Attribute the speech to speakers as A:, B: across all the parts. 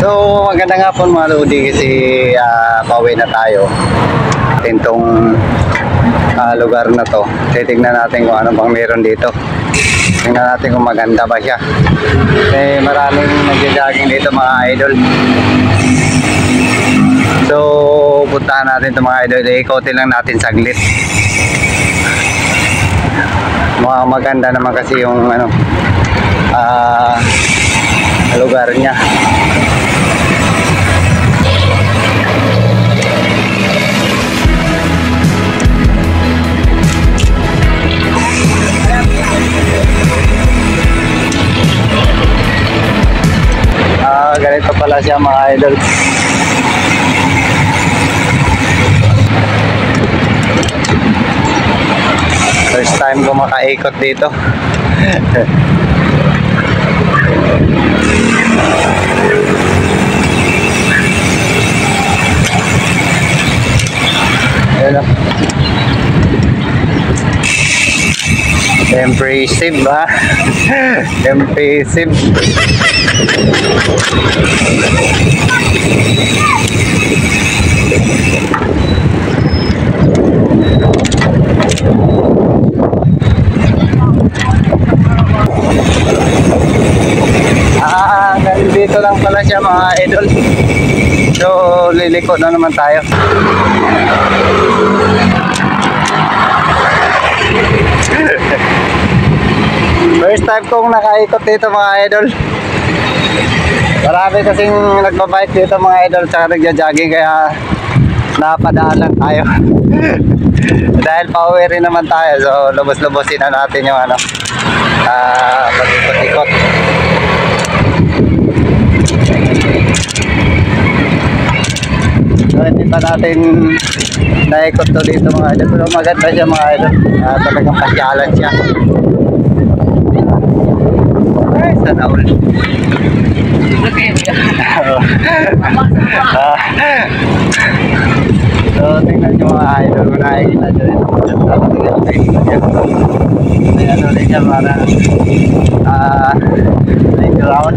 A: So maganda nga po mga lodi kasi pauwi na tayo. Tintong lugar na to. Titignan natin kung ano bang meron dito. Tingnan natin kung maganda ba siya. Eh maraming nagja-jogging dito mga idol. So puntahan natin ito mga idol. Ikotin lang natin saglit. Maganda naman kasi yung ano lugar niya. Ganito pala siya mga idol. First time ko makaikot dito. Ayan o. Impressive ha. Impressive. Dito lang pala siya mga idol. So liliko na naman tayo. First time kong nakaikot dito mga idol. Marami kasing nagbabike dito mga idol saka nagja-jogging kaya napadaan lang tayo. Dahil pauwi rin naman tayo so lubos-lubosin na natin yung ano pag-ikot-ikot. So hindi pa natin naikot to dito mga idol pero maganda siya mga idol. Talagang pasyalan siya. Sana all. So tingnan nyo mga idol kung nakikita nyo rin. Ayan ulit siya para like around.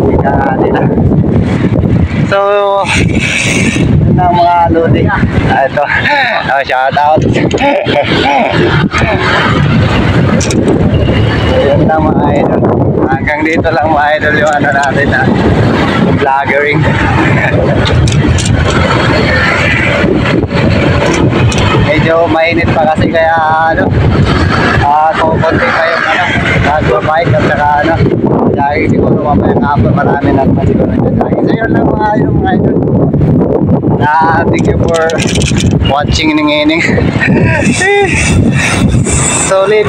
A: Ika nila. So yun ang mga lodi. Ito. Shout out. So yun lang mga idol. Hanggang dito lang mga idol yung ano natin vloggering. Medyo mainit pa kasi kaya ano kukunti pa yung ano nagbabike at saka ano jogging siguro mamayang hapon marami na naman siguro nagja-jogging. So yun lang mga idol. Thank you for watching Ining. Solid.